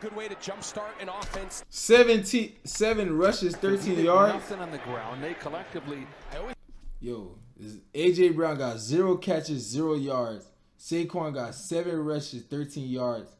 Good way to jumpstart an offense. 7 rushes, 13 yards. Nothing on the ground. They collectively. Yo, AJ Brown got 0 catches, 0 yards. Saquon got 7 rushes, 13 yards.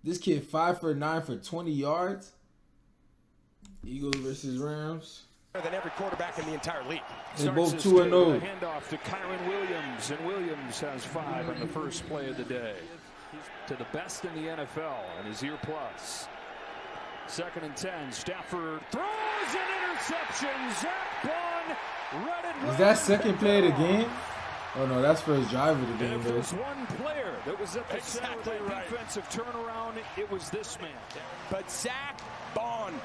This kid 5 for 9 for 20 yards. Eagles versus Rams. Than every quarterback in the entire league. They both 2-0. Handoff to Kyron Williams, and Williams has 5 on the first play of the day. To the best in the NFL and his year plus. 2nd and 10. Stafford throws an interception. Zach Bond read it. Is that second play of the game? Oh no, that's first drive of the game. If there's one player that was at the center of that defensive turnaround, it was this man. But Zach Bond,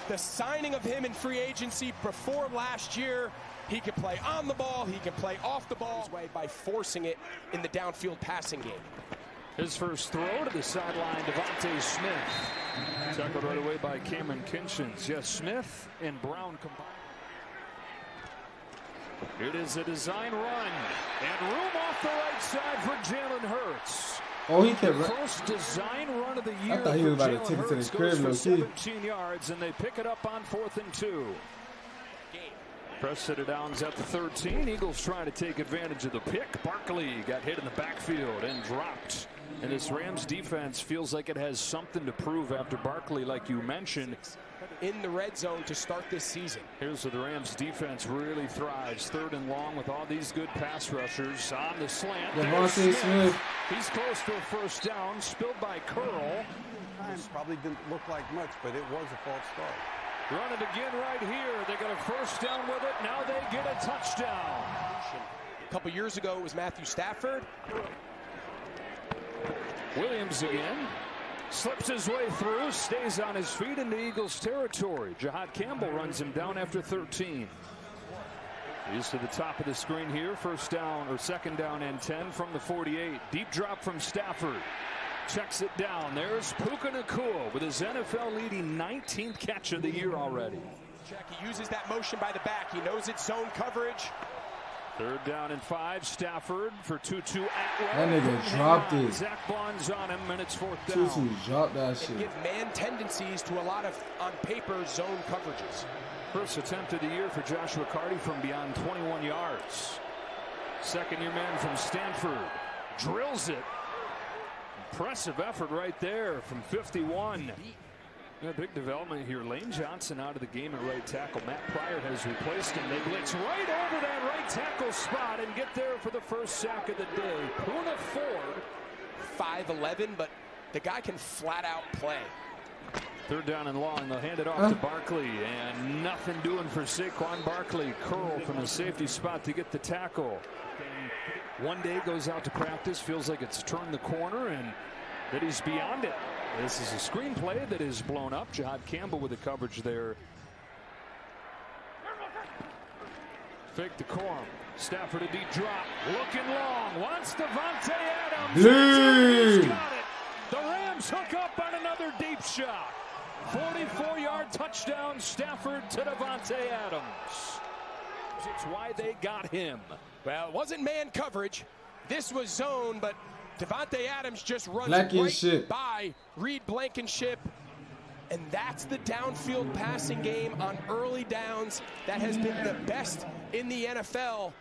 the signing of him in free agency before last year, he can play on the ball, he can play off the ball by forcing it in the downfield passing game. His first throw to the sideline, Devontae Smith. Tackled right away by Cameron Kinchins. Yes, Smith and Brown combined. It is a design run, and room off the right side for Jalen Hurts. Oh, he kept running. First design run of the year. I thought he was about to take it to the crib. For 17 yards, and they pick it up on 4th and 2. Press it downs at the 13. Eagles trying to take advantage of the pick. Barkley got hit in the backfield and dropped. And this Rams defense feels like it has something to prove after Barkley, like you mentioned, in the red zone to start this season. Here's where the Rams defense really thrives. 3rd and long with all these good pass rushers on the slant. Devontae Smith. He's close to a first down, spilled by Curl. Probably didn't look like much, but it was a false start. Run it again right here. They got a first down with it. Now they get a touchdown. A couple years ago, it was Matthew Stafford. Williams again. Slips his way through, stays on his feet into Eagles territory. Jahad Campbell runs him down after 13. He's to the top of the screen here. First down or 2nd down and 10 from the 48. Deep drop from Stafford. Checks it down. There's Puka Nacua with his NFL-leading 19th catch of the year already. He uses that motion by the back. He knows it's zone coverage. 3rd down and 5. Stafford for Tutu Atwell. That nigga dropped it. Zach Bond's on him, and it's 4th down. Tutu dropped that shit. Give man tendencies to a lot of, on paper, zone coverages. First attempt of the year for Joshua Carty from beyond 21 yards. 2nd-year man from Stanford drills it. Impressive effort right there from 51. Yeah, big development here. Lane Johnson out of the game at right tackle. Matt Pryor has replaced him. They blitz right over that right tackle spot and get there for the first sack of the day. Poona Ford. 5'11", but the guy can flat out play. 3rd down and long. They'll hand it off to Barkley, and nothing doing for Saquon Barkley. Curl from the safety spot to get the tackle. One day goes out to practice, feels like it's turned the corner, and that he's beyond it. This is a screenplay that is blown up. Jahad Campbell with the coverage there. Fake to Corum. Stafford a deep drop. Looking long. Wants Devontae Adams. He's got it. The Rams hook up on another deep shot. 44-yard touchdown. Stafford to Devontae Adams. It's why they got him. Well, it wasn't man coverage. This was zone, but Devontae Adams just runs right by Reed Blankenship. And that's the downfield passing game on early downs that has been the best in the NFL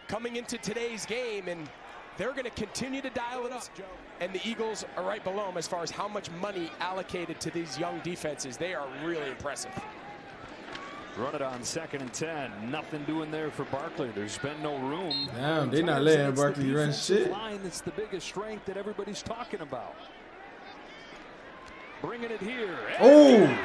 coming into today's game. And they're going to continue to dial it up. And the Eagles are right below them as far as how much money allocated to these young defenses. They are really impressive. Run it on 2nd and 10. Nothing doing there for Barkley. There's been no room. Damn, they're not letting Barkley run shit. Line that's the biggest strength that everybody's talking about. Bringing it here. Oh!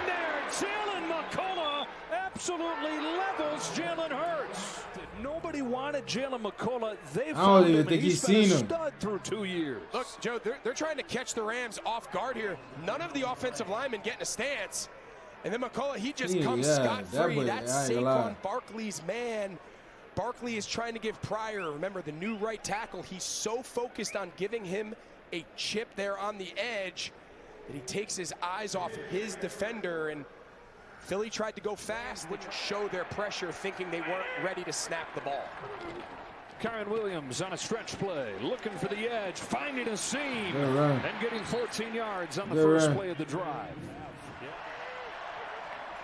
Jalen McCullough absolutely levels Jalen Hurts. Nobody wanted Jalen McCullough. They I don't even think he's seen him. Stud through 2 years. Look, Joe, they're trying to catch the Rams off guard here. None of the offensive linemen getting a stance. And then McCullough, he just comes scot-free. That's Saquon Barkley's man. Barkley is trying to give Pryor, remember, the new right tackle. He's so focused on giving him a chip there on the edge that he takes his eyes off his defender. And Philly tried to go fast, which showed their pressure, thinking they weren't ready to snap the ball. Kyron Williams on a stretch play, looking for the edge, finding a seam, and getting 14 yards on the first play of the drive.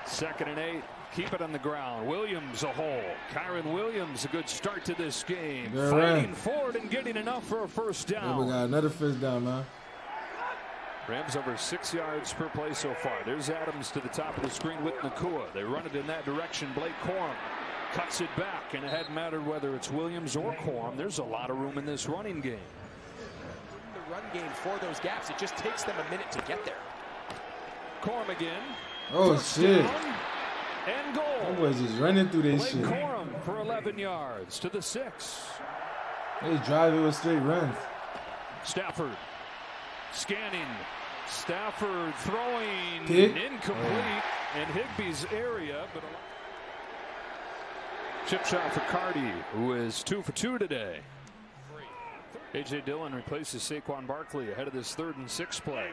2nd and 8. Keep it on the ground. Williams a hole. Kyron Williams a good start to this game. Fighting forward and getting enough for a first down. We got another first down, man. Rams over 6 yards per play so far. There's Adams to the top of the screen with Nakua. They run it in that direction. Blake Corum cuts it back, and it hadn't mattered whether it's Williams or Corum. There's a lot of room in this running game. The run game for those gaps, it just takes them a minute to get there. Corum again. Oh, shit. And goal. That boy's just running through this shit. Corum for 11 yards to the 6. They drive it with straight runs. Stafford scanning. Stafford throwing. Pick. Incomplete in Higbee's area. But chip shot for Cardi, who is 2 for 2 today. A.J. Dillon replaces Saquon Barkley ahead of this 3rd and 6 play.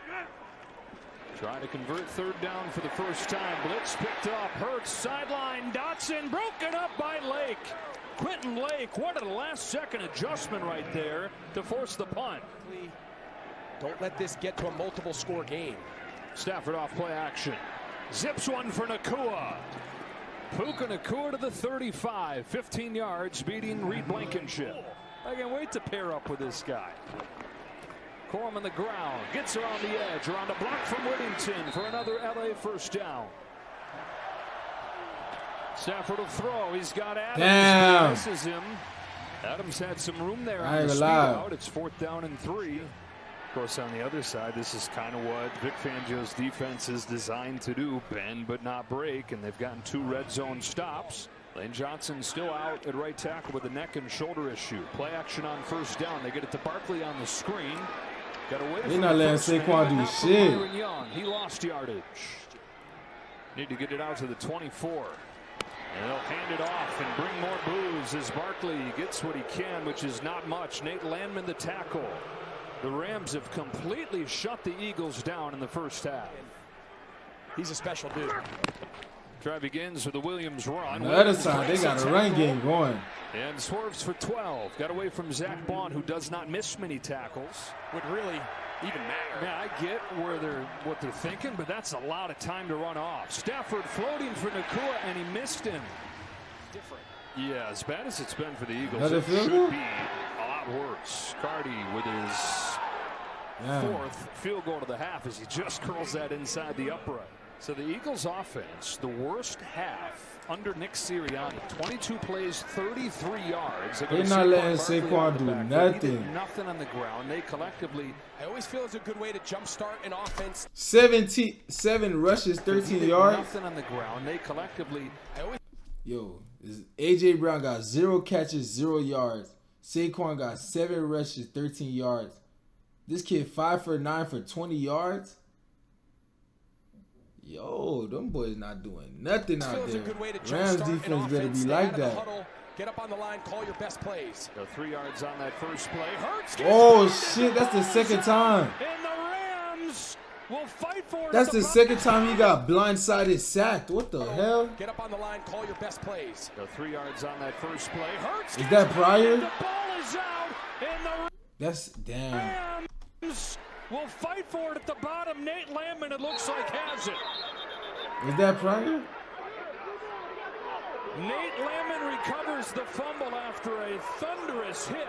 Trying to convert 3rd down for the first time. Blitz picked up. Hurts sideline. Dotson broken up by Lake. Quentin Lake. What a last-second adjustment right there to force the punt. Don't let this get to a multiple-score game. Stafford off play action. Zips one for Nakua. Puka Nakua to the 35. 15 yards, beating Reed Blankenship. I can't wait to pair up with this guy. Corum on the ground, gets around the edge, around a block from Whittington for another LA first down. Stafford will throw. He's got Adams. Damn. Misses him. Adams had some room there I on the ain't speed gonna lie. out. It's 4th down and 3. Of course, on the other side, this is kind of what Vic Fangio's defense is designed to do, bend but not break, and they've gotten 2 red zone stops. Lane Johnson still out at right tackle with a neck and shoulder issue. Play action on first down. They get it to Barkley on the screen. They're not letting Saquon do shit. Young. He lost yardage. Need to get it out to the 24. And they'll hand it off and bring more boos as Barkley gets what he can, which is not much. Nate Landman the tackle. The Rams have completely shut the Eagles down in the first half. He's a special dude. Drive begins with the Williams run. On the other side, they got a run game going. And swerves for 12. Got away from Zach Bond, who does not miss many tackles. Would really even matter. Yeah, I get what they're thinking, but that's a lot of time to run off. Stafford floating for Nakua, and he missed him. Different. Yeah, as bad as it's been for the Eagles, Another it field should goal? be a lot worse. Cardi with his 4th field goal to the half as he just curls that inside the upright. So the Eagles offense, the worst half under Nick Sirianni. 22 plays, 33 yards. They're not letting Saquon do nothing. Nothing on the ground. They collectively. I always feel it's a good way to jumpstart an offense. 7 rushes, 13 yards. Nothing on the ground. They collectively. Yo, A.J. Brown got 0 catches, 0 yards. Saquon got 7 rushes, 13 yards. This kid 5 for 9 for 20 yards. Yo, them boys not doing nothing out there. Rams defense better be like that. Get up on the line, call your best plays. So 3 yards on that first play. Hurts. Oh shit, that's the second time. And the Rams will fight for it. That's the second time he got blindsided sacked. What the hell? Get up on the line, call your best plays. So 3 yards on that first play. Hurts. Is that Pryor? The ball is out, and the That's damn. Rams will fight for it at the bottom. Nate Landman, it looks like, has it. Is that Pryor? Nate Landman recovers the fumble after a thunderous hit.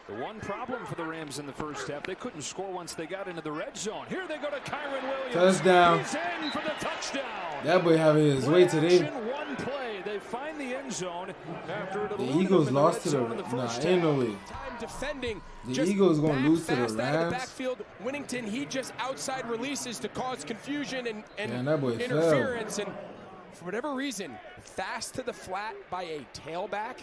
The one problem for the Rams in the first half, they couldn't score once they got into the red zone. Here they go to Kyron Williams. Touchdown. He's in for the touchdown. That boy having his way today. One play. They find the end zone after The Eagles lost to the. Nah, ain't no way. Time defending. The Eagles gonna lose to the Rams. Out of the backfield. Whittington, he just outside releases to cause confusion and that boy interference. And for whatever reason, fast to the flat by a tailback.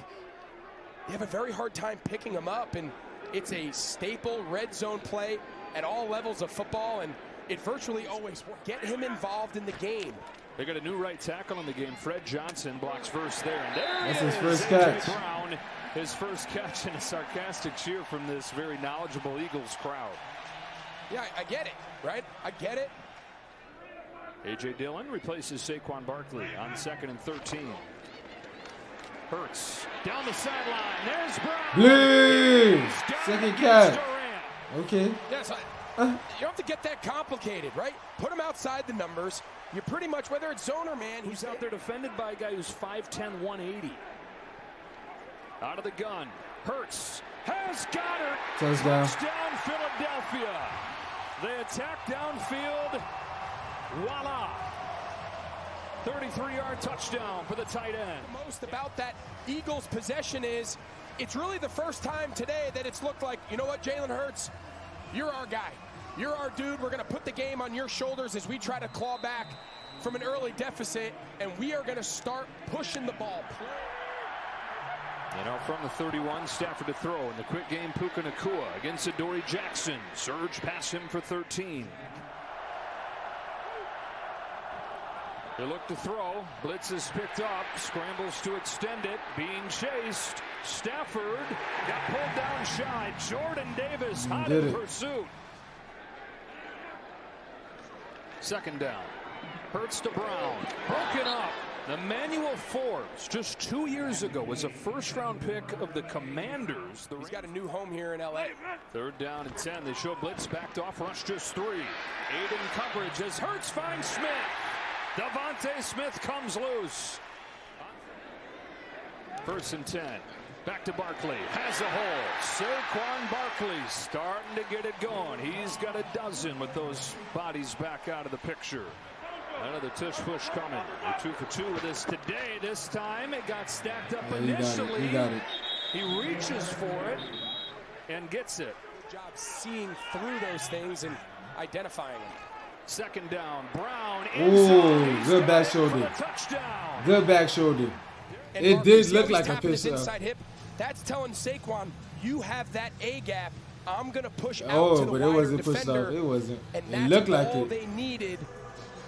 They have a very hard time picking him up, and it's a staple red zone play at all levels of football, and it virtually always works. Get him involved in the game. They got a new right tackle in the game. Fred Johnson blocks first there. And there That's his first A.J. catch. Brown, his first catch, and a sarcastic cheer from this very knowledgeable Eagles crowd. Yeah, I get it, right? I get it. A.J. Dillon replaces Saquon Barkley on 2nd and 13. Hurts down the sideline. There's Brown. Blue. Second catch. Okay. Yes, you don't have to get that complicated, right? Put him outside the numbers. You're pretty much, whether it's zone or man, he's out there defended by a guy who's 5'10", 180. Out of the gun. Hurts has got it. Touchdown. Touchdown, Philadelphia. They attack downfield. Voila. 33-yard touchdown for the tight end. Most about that Eagles possession is it's really the first time today that it's looked like, you know what, Jalen Hurts, you're our guy. You're our dude. We're going to put the game on your shoulders as we try to claw back from an early deficit, and we are going to start pushing the ball. You know, from the 31, Stafford to throw in the quick game. Puka Nacua against Adoree Jackson. Surge past him for 13. They look to throw. Blitz is picked up. Scrambles to extend it. Being chased. Stafford got pulled down shy. Jordan Davis hot in pursuit. Second down. Hurts to Brown. Broken up. Emmanuel Forbes, just 2 years ago, was a first-round pick of the Commanders. He's got a new home here in L.A. Third down and 10. They show blitz backed off. Rush just 3. 8 in coverage as Hurts finds Smith. Devontae Smith comes loose. First and 10. Back to Barkley. Has a hole. Saquon Barkley starting to get it going. He's got a dozen with those bodies back out of the picture. Another tush push coming. We're 2 for 2 with this today. This time it got stacked up initially. He got it. He reaches for it and gets it. Good job seeing through those things and identifying them. Second down. Brown. Ooh, good back shoulder. Touchdown. Good back shoulder. And it Marcus, did look like a pitch. inside Hip. That's telling Saquon, you have that A gap. I'm gonna push out to the but it wasn't defender, pushed up. It wasn't. And It that's looked like all it. they needed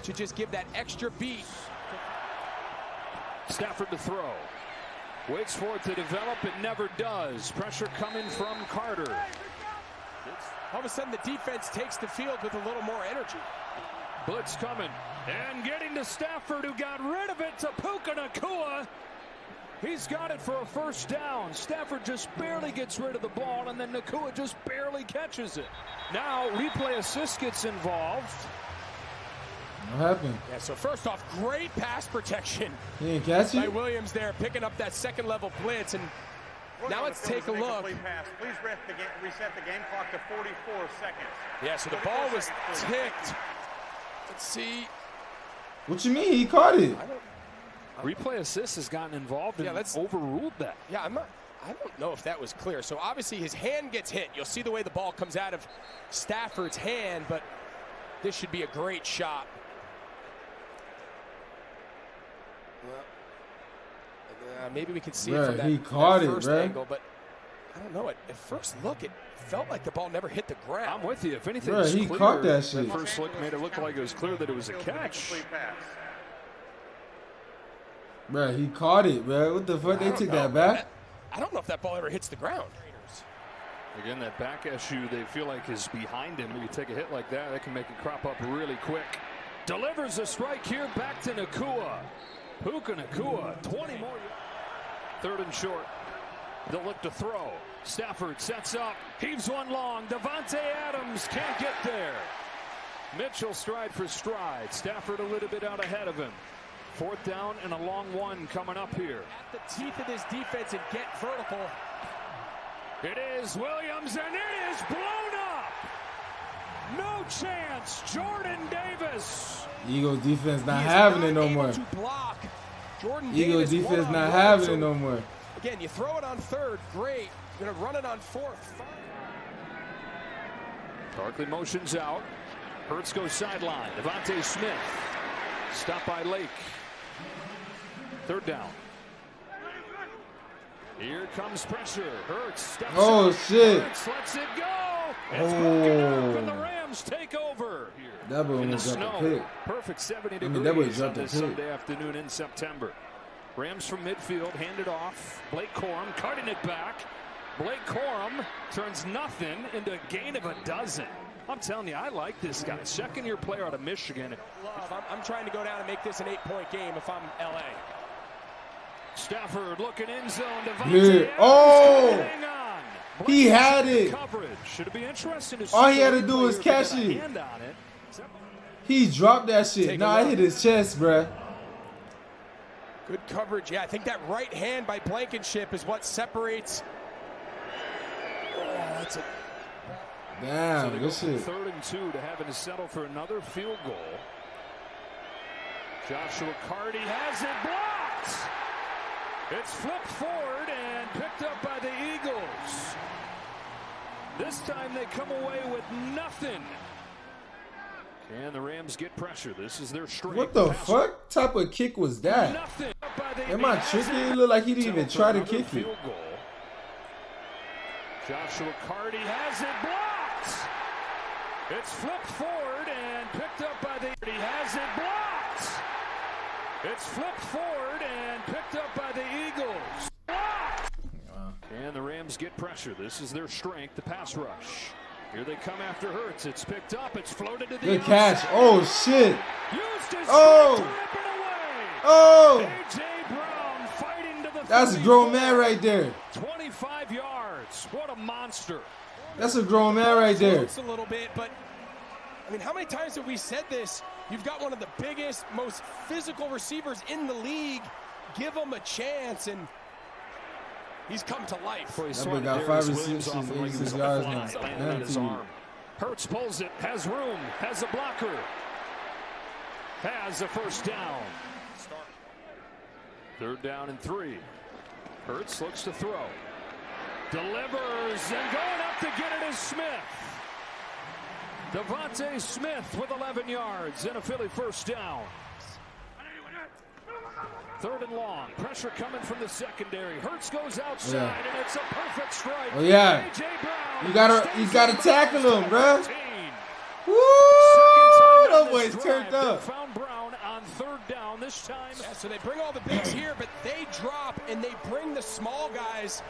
to just give that extra beat. Stafford to throw. Waits for it to develop. It never does. Pressure coming from Carter. All of a sudden, the defense takes the field with a little more energy. Blitz coming. And getting to Stafford, who got rid of it to Puka Nacua. He's got it for a first down. Stafford just barely gets rid of the ball, and then Nacua just barely catches it. Now, replay assist gets involved. What happened? Yeah, so first off, great pass protection. He didn't catch by it? Williams there, picking up that second level blitz. And now let's take a look. Please reset the game clock to 44 seconds. Yeah, so the ball was ticked. Let's see. What you mean? He caught it. Replay assist has gotten involved and overruled that. Yeah, I don't know if that was clear. So obviously his hand gets hit. You'll see the way the ball comes out of Stafford's hand, but this should be a great shot. Maybe we can see it from that first angle, but I don't know. At first look, it felt like the ball never hit the ground. I'm with you. If anything, he clear, caught that shit. The first look made it look like it was clear that it was a catch. Bro, he caught it, bro. What the fuck? They took that back? I don't know if that ball ever hits the ground. Again, that back issue they feel like is behind him. When you take a hit like that, that can make it crop up really quick. Delivers a strike here back to Nacua. Puka Nacua, 20 more. Third and short. They'll look to throw. Stafford sets up, heaves one long. Devontae Adams can't get there. Mitchell stride for stride. Stafford a little bit out ahead of him. Fourth down and a long one coming up here. At the teeth of this defense and get vertical. It is Williams, and it is blown up. No chance. Jordan Davis. Eagles defense not having it no more. Eagles defense not having it no more. Again, you throw it on third, great. You're gonna run it on fourth. Barkley motions out. Hurts goes sideline. Devontae Smith. Stopped by Lake. Third down. Here comes pressure. Hurts steps up. Shit. Hurts lets it go. It's broken up, and the Rams take over here. That boy in the dropped snow. the pick. Perfect 70 that boy degrees dropped on the this pick. Sunday afternoon in September. Rams from midfield, handed off. Blake Corum cutting it back. Blake Corum turns nothing into a gain of a dozen. I'm telling you, I like this guy. Second-year player out of Michigan. I'm trying to go down and make this an 8-point game if I'm LA. Stafford looking in zone. Yeah. Oh! He had it. All he had to do was catch it. He dropped that shit. Nah, it hit his chest, bruh. Good coverage. Yeah, I think that right hand by Blankenship is what separates. Oh, that's a... Damn, so good shit. 3rd and 2 to having to settle for another field goal. Joshua Carty has it blocked. It's flipped forward and picked up by the Eagles. This time they come away with nothing. And the Rams get pressure. This is their strength. What the fuck type of kick was that? Nothing. Am I tricky? It looked like he didn't even try to kick it. Joshua Carty has it blocked. It's flipped forward and picked up by the... He has it blocked. It's flipped forward and picked up by the Eagles. Blocked. And the Rams get pressure. This is their strength, the pass rush. Here they come after Hurts. It's picked up. It's floated to the good catch. Oh, shit. Oh. Oh. A.J. Brown fighting to the... That's a grown man right there. 25 yards. What a monster. That's a grown man right there. A little bit, but I mean, how many times have we said this? You've got one of the biggest, most physical receivers in the league. Give him a chance, and he's come to life. That boy got 5 receptions, 86 yards now. Hurts pulls it, has room, has a blocker, has a first down. 3rd down and 3. Hurts looks to throw. Delivers, and going up to get it is Smith. Devontae Smith with 11 yards and a Philly first down. 3rd and long. Pressure coming from the secondary. Hurts goes outside, and it's a perfect strike. Oh yeah. A.J. Brown. You gotta tackle him, bro. Woo! That boy's turned up. Found Brown on 3rd down this time. Yeah, so they bring all the bigs here, but they drop and they bring the small guys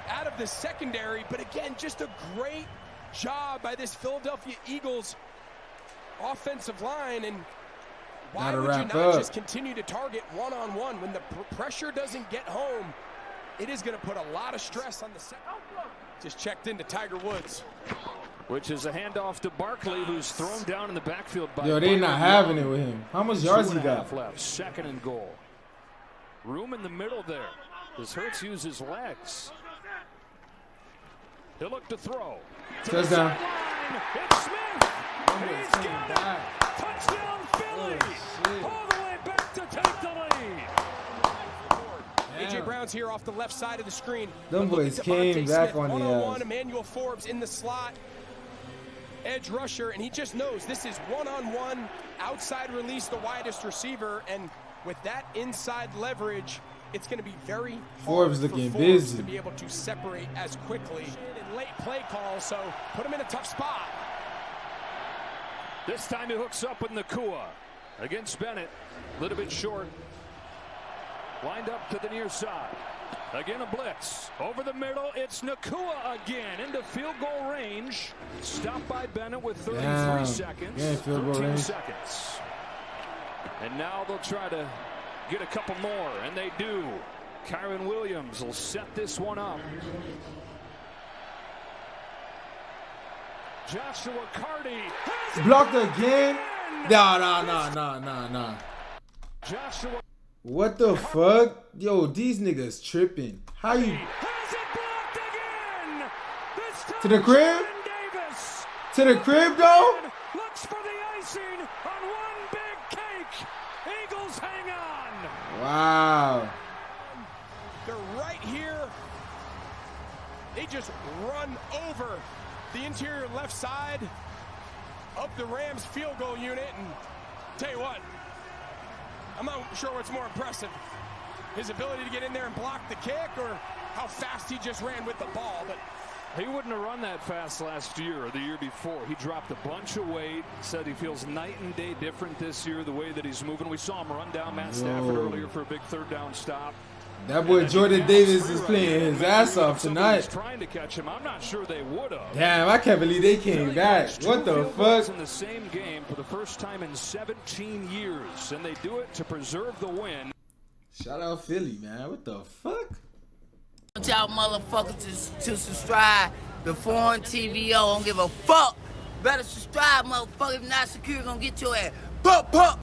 out of the secondary. But again, just a great job by this Philadelphia Eagles offensive line. And why would you not just continue to target one-on-one when the pressure doesn't get home? It is going to put a lot of stress on the second. Just checked into Tiger Woods, which is a handoff to Barkley, who's thrown down in the backfield by... Yo, they not having it with him. How much yards he got? Left. 2nd and goal. Room in the middle there. Does Hurts use his legs? He'll look to throw. Touchdown. It's Smith. He's got it. Touchdown Philly. All the way back to take the lead. A.J. Brown's here off the left side of the screen. Them boys came back on the one-on-one, Emmanuel Forbes in the slot. Edge rusher, and he just knows this is one-on-one, outside release, the widest receiver, and with that inside leverage, it's going to be very hard Forbes looking busy to be able to separate as quickly. In late play call, so put him in a tough spot. This time he hooks up with Nakua against Bennett. A little bit short. Lined up to the near side. Again a blitz. Over the middle, it's Nakua again into field goal range. Stopped by Bennett with 33 seconds. Yeah, 13 seconds. And now they'll try to get a couple more, and they do. Kyron Williams will set this one up. Joshua Carty blocked again. Nah. Joshua. What the fuck? Yo, these niggas tripping. How you? Has it blocked again. This time to the crib? Davis. To the crib, though? Looks for the icing on one big cake. Eagles hang on. Wow. They're right here. They just run over the interior left side of the Rams field goal unit. And tell you what, I'm not sure what's more impressive, his ability to get in there and block the kick or how fast he just ran with the ball. But he wouldn't have run that fast last year or the year before. He dropped a bunch of weight, said he feels night and day different this year, the way that he's moving. We saw him run down Matt Stafford earlier for a big 3rd down stop. That boy Jordan Davis is playing his ass off tonight. Trying to catch him. I'm not sure they would have. Damn, I can't believe they came back. What the fuck? In the same game for the first time in 17 years, and they do it to preserve the win. Shout out Philly, man. What the fuck? Want y'all motherfuckers to subscribe to Foreign TVO. Don't give a fuck. Better subscribe, motherfucker. If not, security gonna get your ass. Pup, pup.